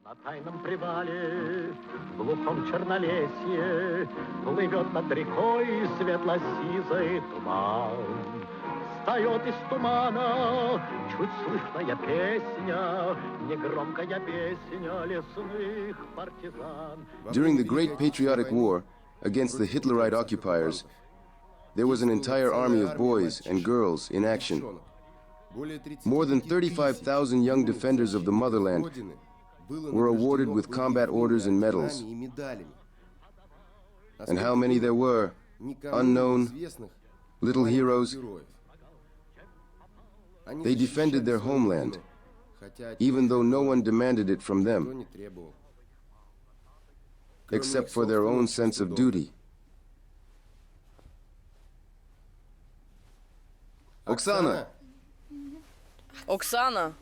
На тайном привале, в глухом чернолесье, плывет над рекой светло-сизый туман. Встает из тумана чуть слышная песня, негромкая песня лесных партизан. During the Great Patriotic War against the Hitlerite occupiers, there was an entire army of boys and girls in action. More than 35,000 young defenders of the motherland were awarded with combat orders and medals. And how many there were, unknown, little heroes. They defended their homeland, even though no one demanded it from them, except for their own sense of duty. Oksana! Oksana!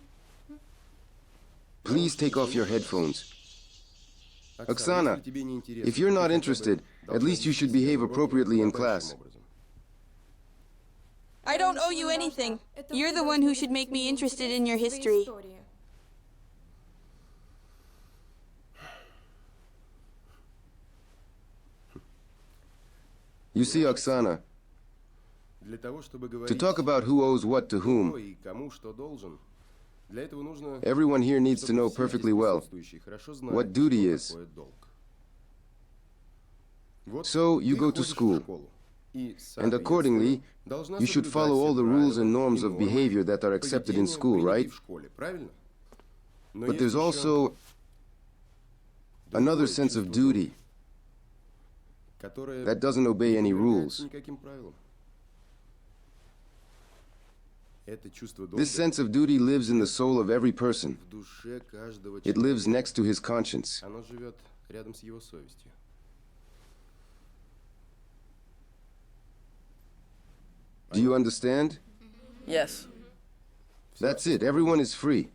Please take off your headphones. Oksana, if you're not interested, at least you should behave appropriately in class. I don't owe you anything. You're the one who should make me interested in your history. You see, Oksana, to talk about who owes what to whom, everyone here needs to know perfectly well what duty is. So you go to school, and accordingly, you should follow all the rules and norms of behavior that are accepted in school, right? But there's also another sense of duty that doesn't obey any rules. This sense of duty lives in the soul of every person. It lives next to his conscience. Do you understand? Yes. That's it. Everyone is free.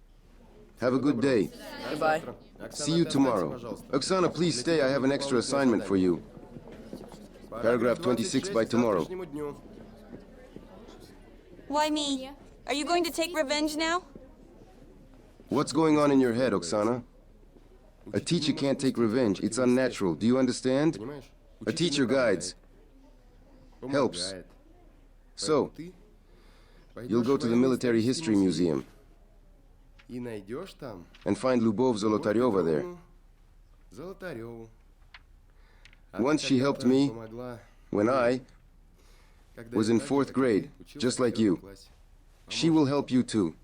Have a good day. Goodbye. See you tomorrow. Oksana, please stay. I have an extra assignment for you. Paragraph 26 by tomorrow. Why me? Are you going to take revenge now? What's going on in your head, Oksana? A teacher can't take revenge. It's unnatural. Do you understand? A teacher guides, helps. So, you'll go to the Military History Museum and find Lyubov Zolotaryova there. Once she helped me when I was in 4th grade, just like you. She will help you too.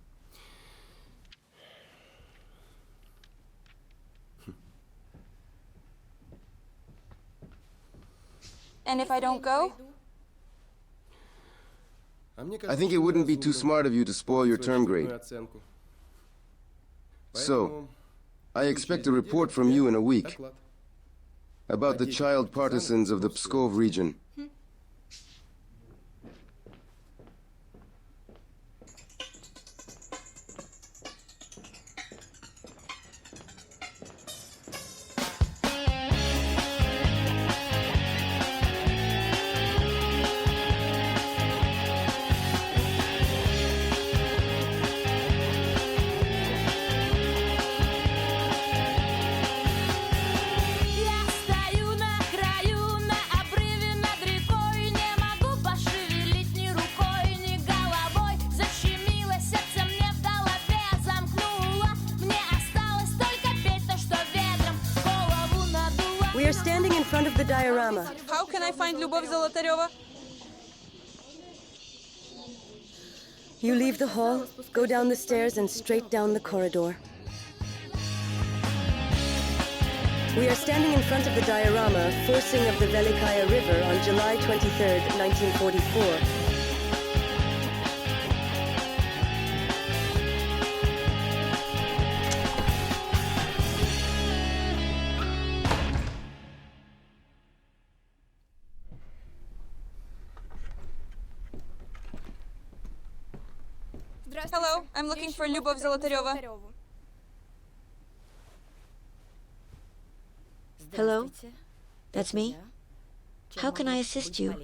And if I don't go? I think it wouldn't be too smart of you to spoil your term grade. So, I expect a report from you in a week about the child partisans of the Pskov region. We are standing in front of the diorama. How can I find Lyubov Zolotaryova? You leave the hall, go down the stairs and straight down the corridor. We are standing in front of the diorama, Forcing of the Velikaya River on July 23rd, 1944. Hello, I'm looking for Lyubov Zolotaryova. Hello, that's me. How can I assist you?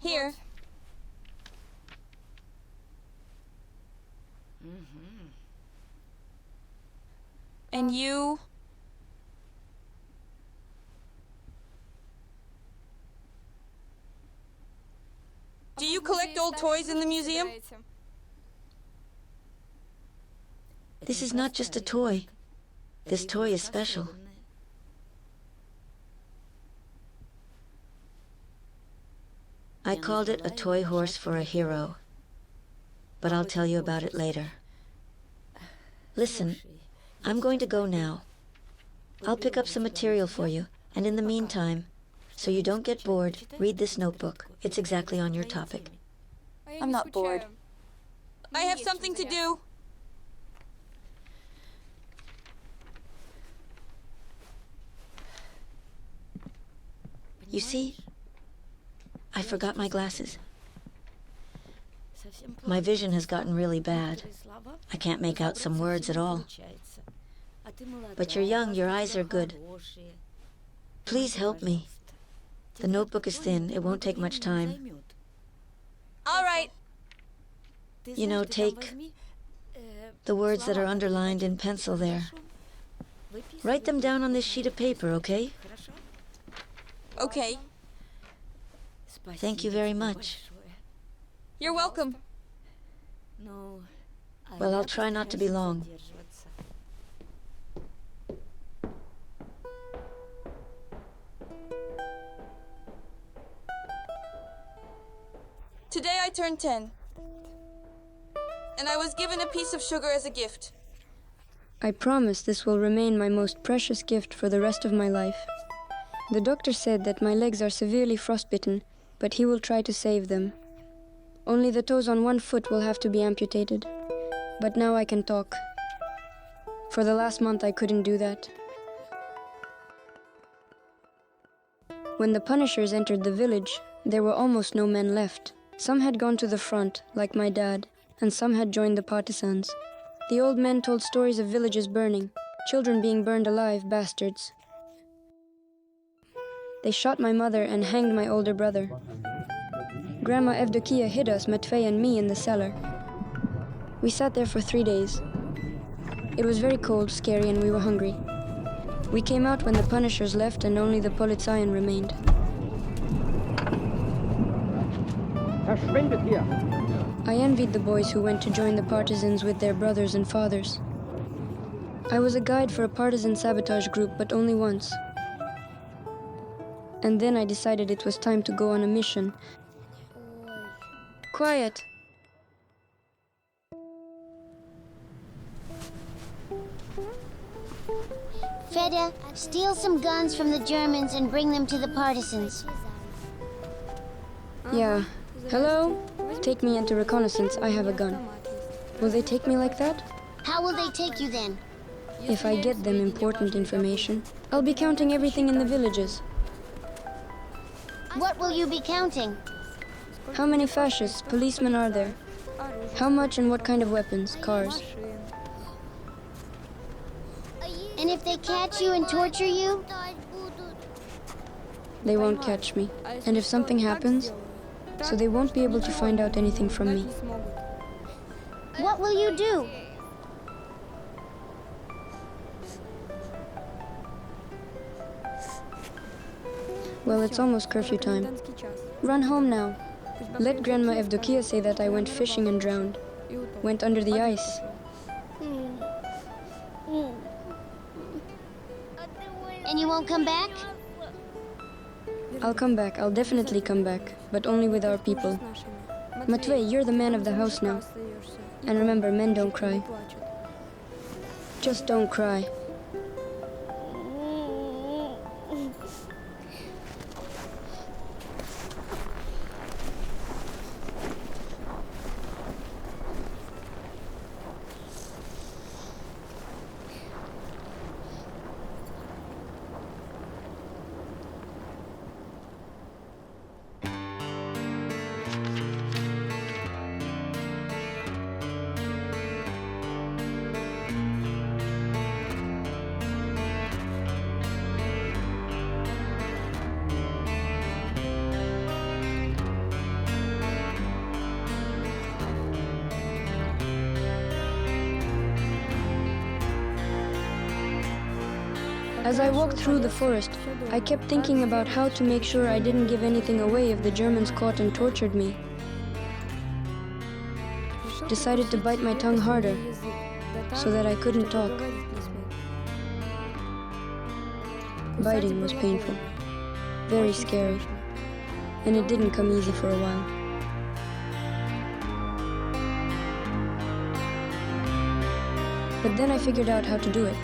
Here. And you? Do you collect old toys in the museum? This is not just a toy. This toy is special. I called it a toy horse for a hero. But I'll tell you about it later. Listen, I'm going to go now. I'll pick up some material for you, and in the meantime, so you don't get bored, read this notebook. It's exactly on your topic. I'm not bored. I have something to do. You see, I forgot my glasses. My vision has gotten really bad. I can't make out some words at all. But you're young, your eyes are good. Please help me. The notebook is thin, it won't take much time. All right. You know, take the words that are underlined in pencil there. Write them down on this sheet of paper, okay? Okay. Thank you very much. You're welcome. Well, I'll try not to be long. Today I turned 10. And I was given a piece of sugar as a gift. I promise this will remain my most precious gift for the rest of my life. The doctor said that my legs are severely frostbitten, but he will try to save them. Only the toes on one foot will have to be amputated. But now I can talk. For the last month I couldn't do that. When the Punishers entered the village, there were almost no men left. Some had gone to the front, like my dad, and some had joined the partisans. The old men told stories of villages burning, children being burned alive, bastards. They shot my mother and hanged my older brother. Grandma Evdokia hid us, Matvey and me, in the cellar. We sat there for 3 days. It was very cold, scary, and we were hungry. We came out when the Punishers left and only the Polizeien remained. Verschwindet hier! I envied the boys who went to join the partisans with their brothers and fathers. I was a guide for a partisan sabotage group, but only once. And then I decided it was time to go on a mission. Quiet! Fedor, steal some guns from the Germans and bring them to the partisans. Yeah. Hello? Take me into reconnaissance, I have a gun. Will they take me like that? How will they take you then? If I get them important information, I'll be counting everything in the villages. What will you be counting? How many fascists, policemen are there? How much and what kind of weapons, cars? And if they catch you and torture you? They won't catch me. And if something happens, so they won't be able to find out anything from me. What will you do? Well, it's almost curfew time. Run home now. Let Grandma Evdokia say that I went fishing and drowned. Went under the ice. And you won't come back? I'll come back. I'll definitely come back. But only with our people. Matvey, you're the man of the house now. And remember, men don't cry. Just don't cry. As I walked through the forest, I kept thinking about how to make sure I didn't give anything away if the Germans caught and tortured me. Decided to bite my tongue harder so that I couldn't talk. Biting was painful, very scary, and it didn't come easy for a while. But then I figured out how to do it.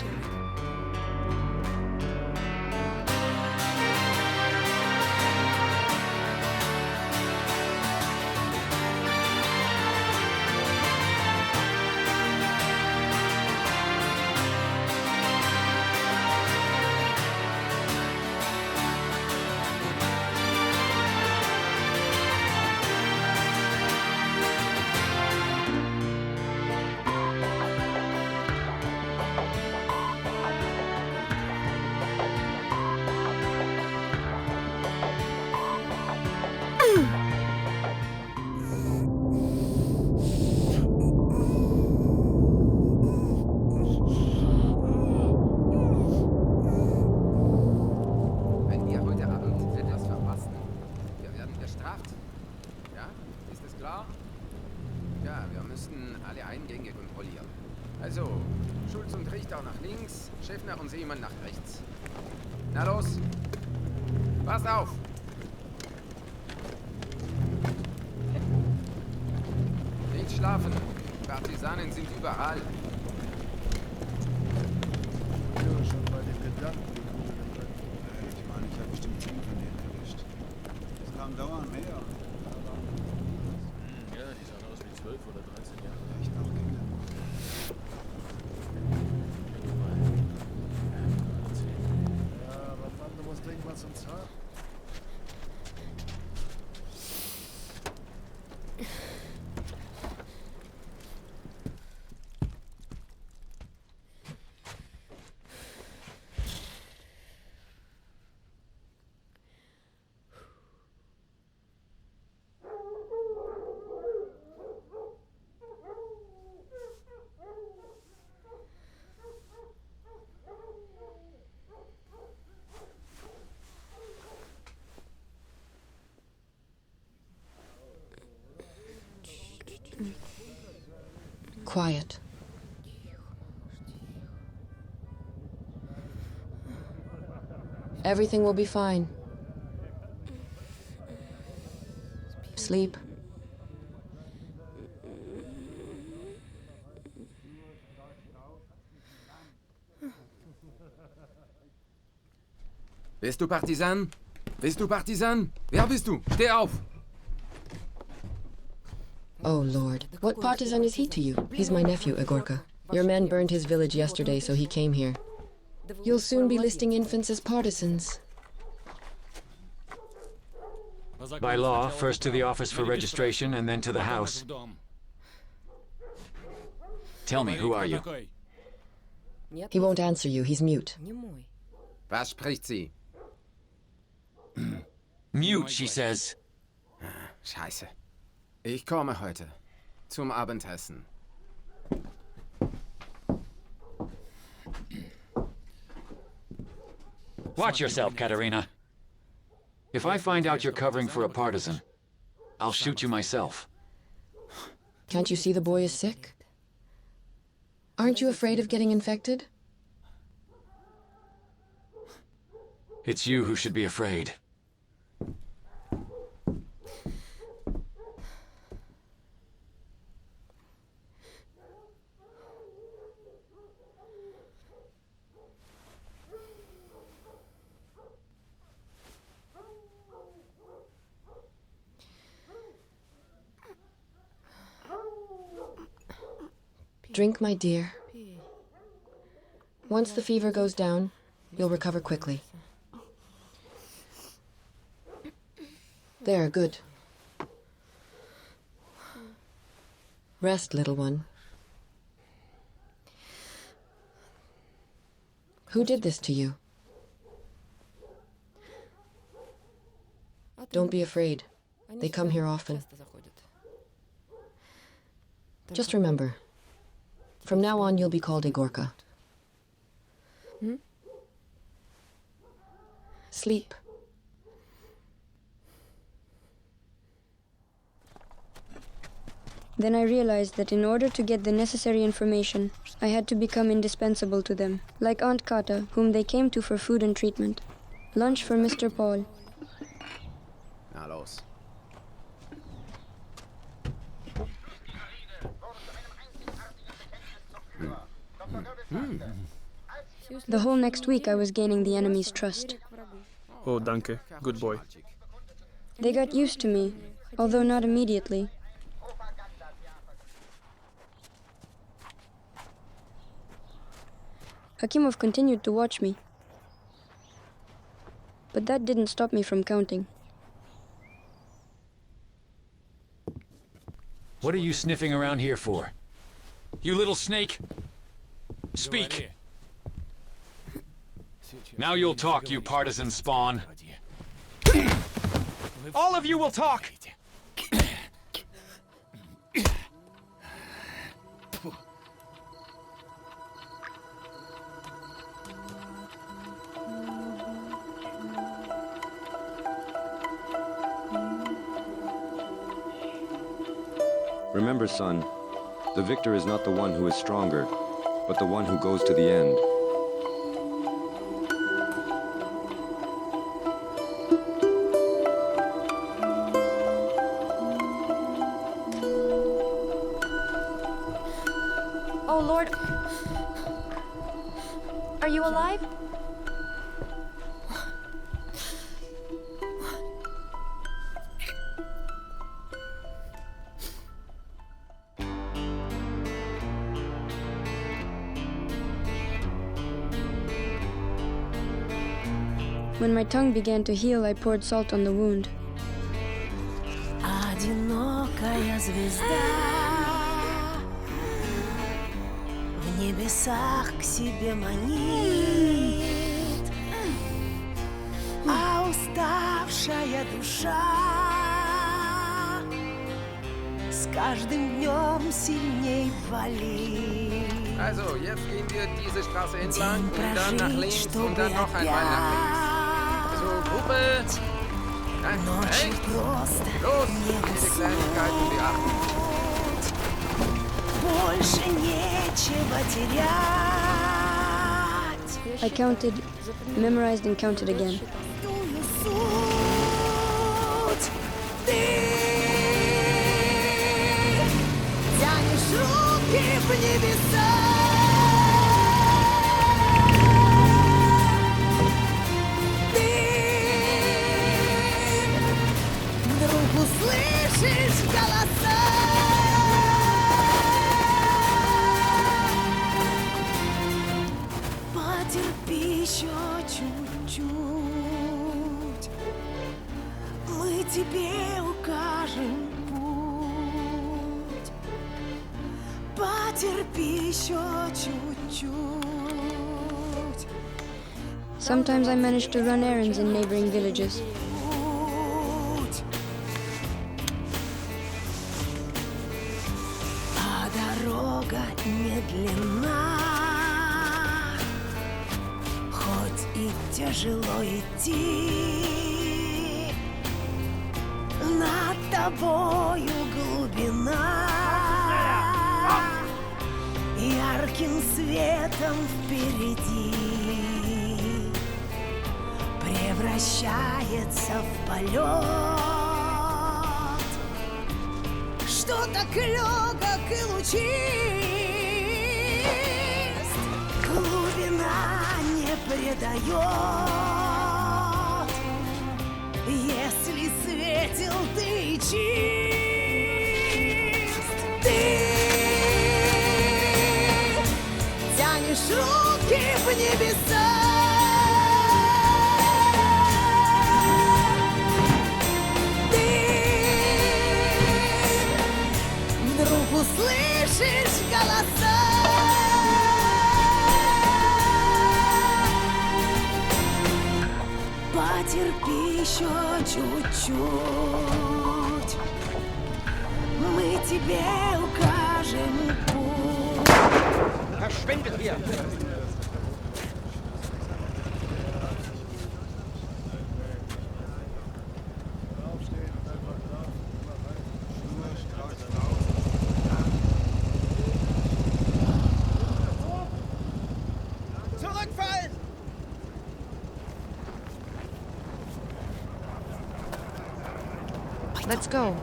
Wenn wir heute Abend etwas verpassen, wir werden bestraft. Ja? Ist es klar? Ja, wir müssten alle Eingänge kontrollieren. Also, Schulz und Richter nach links, Schäffner und Seemann nach rechts. Na los! Passt auf! Nicht schlafen. Partisanen sind überall. Schon bei dem Gedanken. Ich meine, ich habe bestimmt 10 von denen erwischt. Es kam dauernd mehr. Ja, die sahen aus wie 12 oder 13 Jahre. Echt noch Kinder. Ja, aber Mann, du musst irgendwas zum Zahn. Quiet. Everything will be fine. Sleep. Bist du Partisan? Bist du Partisan? Wer bist du? Steh auf! Oh, Lord. What partisan is he to you? He's my nephew, Egorka. Your men burned his village yesterday, so he came here. You'll soon be listing infants as partisans. By law, first to the office for registration and then to the house. Tell me, who are you? He won't answer you, he's mute. Was spricht sie? Mute, she says. Scheiße. Ich komme heute. Zum Abendessen. Watch yourself, Katerina. If I find out you're covering for a partisan, I'll shoot you myself. Can't you see the boy is sick? Aren't you afraid of getting infected? It's you who should be afraid. Drink, my dear. Once the fever goes down, you'll recover quickly. There, good. Rest, little one. Who did this to you? Don't be afraid. They come here often. Just remember, from now on you'll be called Egorka. Sleep. Then I realized that in order to get the necessary information, I had to become indispensable to them, like Aunt Kata, whom they came to for food and treatment. Lunch for Mr. Paul. Na los. The whole next week I was gaining the enemy's trust. Oh, danke. Good boy. They got used to me, although not immediately. Akimov continued to watch me. But that didn't stop me from counting. What are you sniffing around here for? You little snake! Speak! Now you'll talk, you partisan spawn. All of you will talk! Remember, son, the victor is not the one who is stronger, but the one who goes to the end. Oh, Lord. Are you alive? When my tongue began to heal, I poured salt on the wound. Одинокая звезда в небесах к себе манит, а уставшая душа с каждым днем сильней болит. Also, jetzt gehen wir diese Straße entlang und dann nach links und dann noch einmal nach links. Also, Gruppe! Hey! Los! Diese Kleinigkeiten beachten. Больше нечего терять. I counted, memorized and counted again. Тянешь руки в небеса. Ты вдруг услышишь голоса. Потерпи еще чуть-чуть, мы тебе укажем путь. Потерпи еще чуть-чуть. Sometimes I managed to run errands in neighboring villages. А дорога не длинна, хоть и тяжело идти, над тобою глубина, ярким светом впереди превращается в полет, что так легок и лучист, глубина не предает, если светил ты и чист. Ты тянешь руки в небеса. Ты вдруг услышишь голоса. Потерпи еще чуть-чуть, мы тебе укажем путь. Verschwindet hier! Let's go.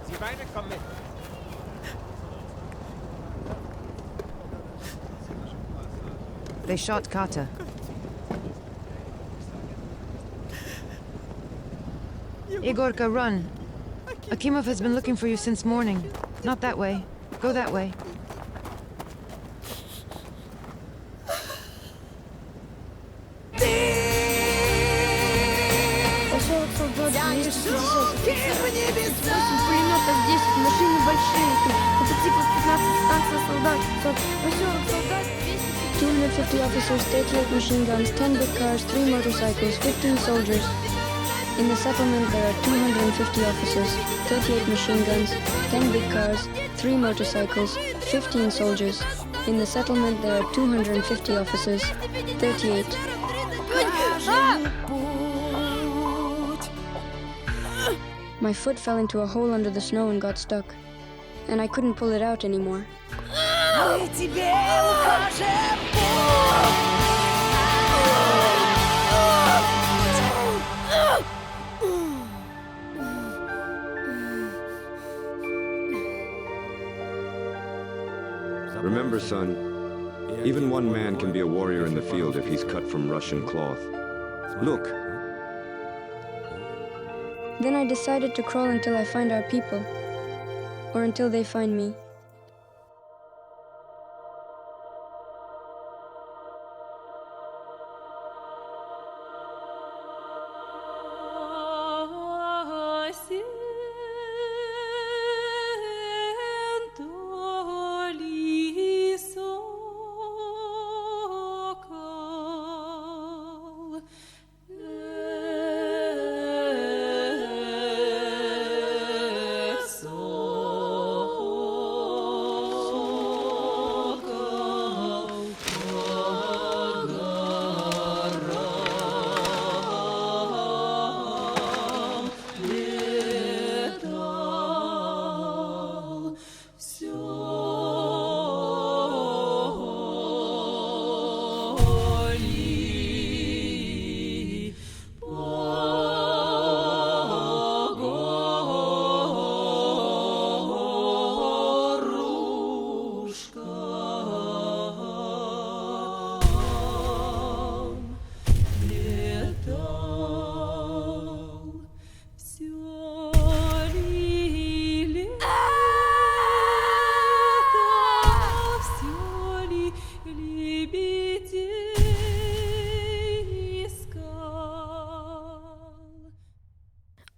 Sie beide kommen mit. They shot Kata. Igorka, run. Akimov has been looking for you since morning. Not that way. Go that way. Поселок солдат 250 офицеров, 8 пулеметов, 10 машины большие, мотоциклов 15, станция солдат, поселок солдат 250 officers, 38 machine guns, 10 big cars, 3 motorcycles, 15 soldiers. In the settlement there are 250 officers, 38 machine guns, 10 big cars, 3 motorcycles, 15 soldiers. In the settlement there are 250 officers, 38. My foot fell into a hole under the snow and got stuck, and I couldn't pull it out anymore. Мы тебе укажем Remember, son, even one man can be a warrior in the field if he's cut from Russian cloth. Look. Then I decided to crawl until I find our people, or until they find me.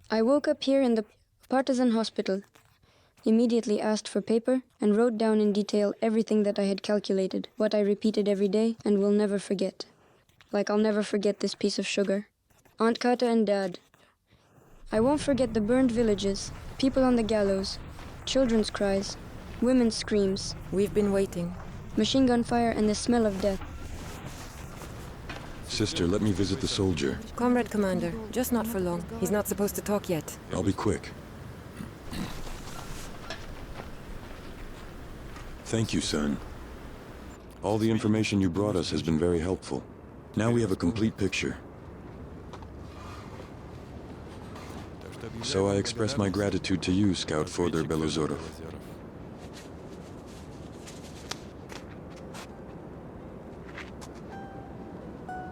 I woke up here in the partisan hospital, immediately asked for paper, and wrote down in detail everything that I had calculated, what I repeated every day and will never forget. Like I'll never forget this piece of sugar. Aunt Kata and Dad. I won't forget the burned villages, people on the gallows, children's cries, women's screams. We've been waiting. Machine gun fire and the smell of death. Sister, let me visit the soldier. Comrade Commander, just not for long. He's not supposed to talk yet. I'll be quick. Thank you, son. All the information you brought us has been very helpful. Now we have a complete picture. So I express my gratitude to you, Scout Fodor Belozorov.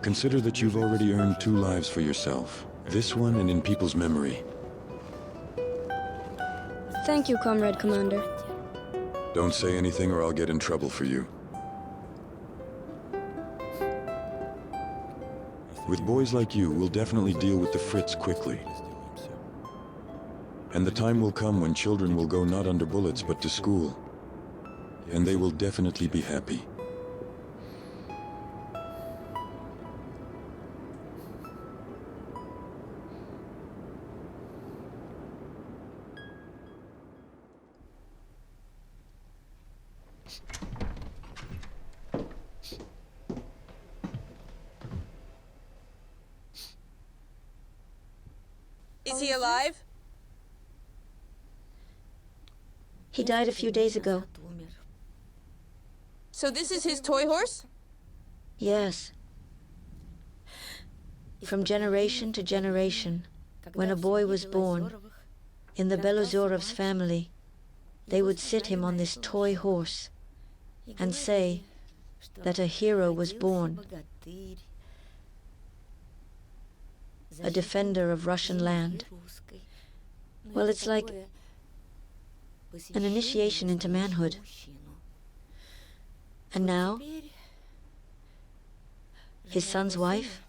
Consider that you've already earned 2 lives for yourself. This one and in people's memory. Thank you, Comrade Commander. Don't say anything or I'll get in trouble for you. With boys like you, we'll definitely deal with the Fritz quickly. And the time will come when children will go not under bullets but to school. And they will definitely be happy. Is he alive? He died a few days ago. So this is his toy horse? Yes. From generation to generation, when a boy was born, in the Belozorov's family, they would sit him on this toy horse and say that a hero was born, a defender of Russian land. Well, it's like an initiation into manhood. And now, his son's wife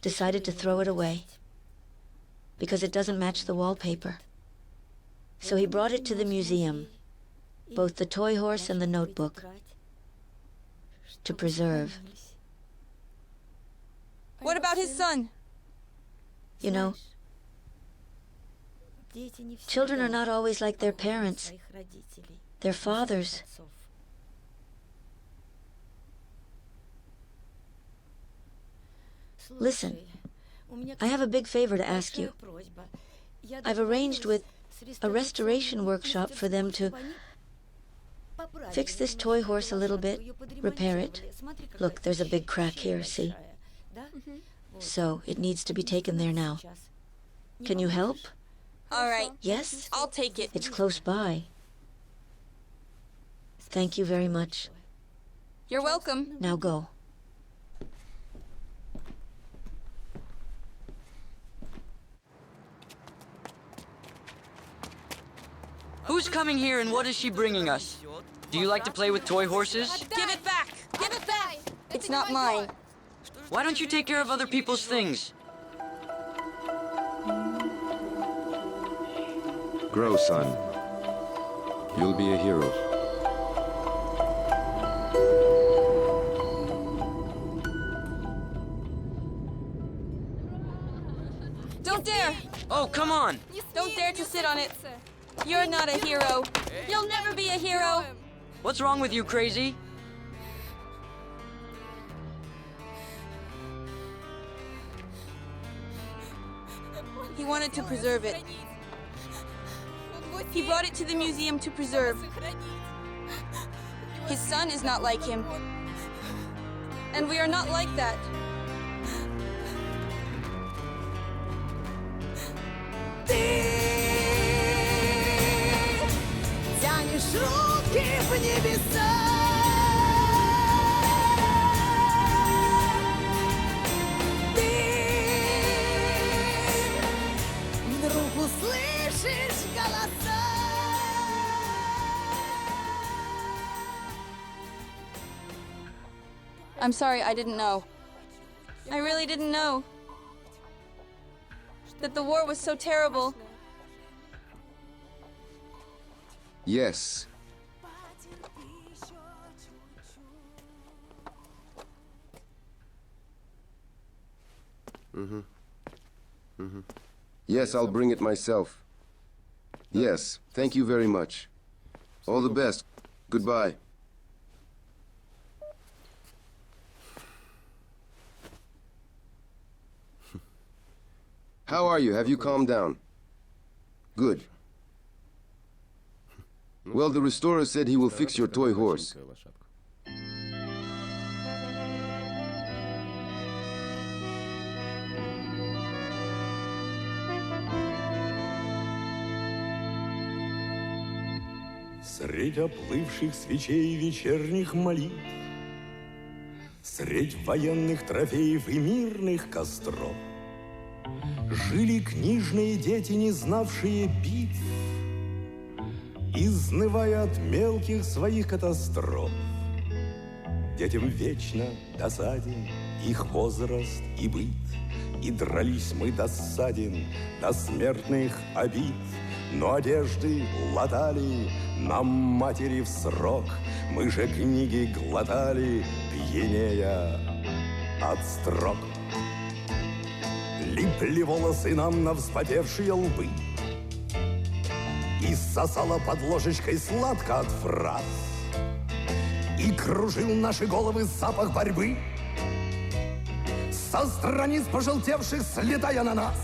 decided to throw it away because it doesn't match the wallpaper. So he brought it to the museum, both the toy horse and the notebook, to preserve. What about his son? You know, children are not always like their parents, their fathers. Listen, I have a big favor to ask you. I've arranged with a restoration workshop for them to fix this toy horse a little bit, repair it. Look, there's a big crack here, see? So it needs to be taken there now. Can you help? All right. Yes? I'll take it. It's close by. Thank you very much. You're welcome. Now go. Who's coming here and what is she bringing us? Do you like to play with toy horses? Give it back! Give it back! It's not mine. Why don't you take care of other people's things? Grow, son. You'll be a hero. Don't dare! Oh, come on! Don't dare to sit on it. You're not a hero. You'll never be a hero. What's wrong with you, crazy? He wanted to preserve it. He brought it to the museum to preserve. His son is not like him. And we are not like that. Тянешь руки в небеса. Ты вдруг услышишь голоса. I'm sorry, I didn't know. I really didn't know that the war was so terrible. Yes. Yes, I'll bring it myself. Yes, thank you very much. All the best. Goodbye. How are you? Have you calmed down? Good. Well, the restorer said he will fix your toy horse. Средь оплывших свечей вечерних молитв, средь военных трофеев и мирных костров жили книжные дети, не знавшие битв, изнывая от мелких своих катастроф. Детям вечно досаден их возраст и быт, и дрались мы досаден до смертных обид. Но одежды латали нам матери в срок, мы же книги глотали, пьянея от строк. Липли волосы нам на вспотевшие лбы, и сосала под ложечкой сладко от фраз, и кружил наши головы запах борьбы, со страниц пожелтевших слетая на нас.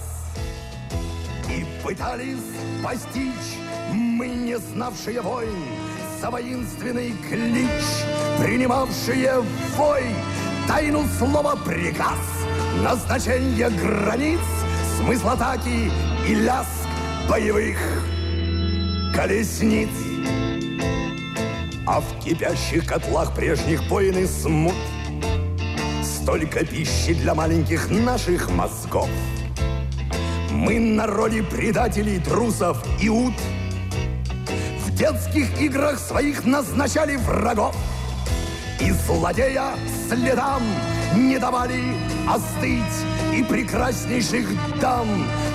И пытались постичь мы, не знавшие войн, за воинственный клич, принимавшие вой, тайну слова приказ, назначение границ, смысл атаки и лязг боевых колесниц. А в кипящих котлах прежних войн и смут столько пищи для маленьких наших мозгов. Мы на роли предателей, трусов и ут в детских играх своих назначали врагов. И злодея следам не давали остыть, и прекраснейших дам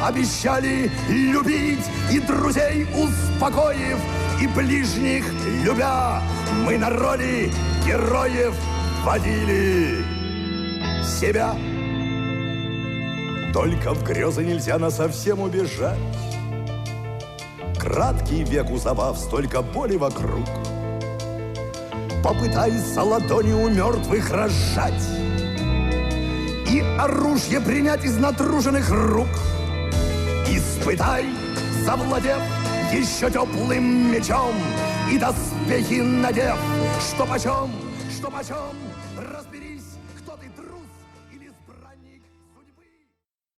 обещали любить, и друзей успокоив, и ближних любя, мы на роли героев водили себя. Только в грезы нельзя насовсем убежать. Краткий век у забав, столько боли вокруг. Попытайся ладони у мертвых разжать и оружие принять из натруженных рук. Испытай, завладев еще теплым мечом, и доспехи надев, что почем, разберись, кто ты, трус.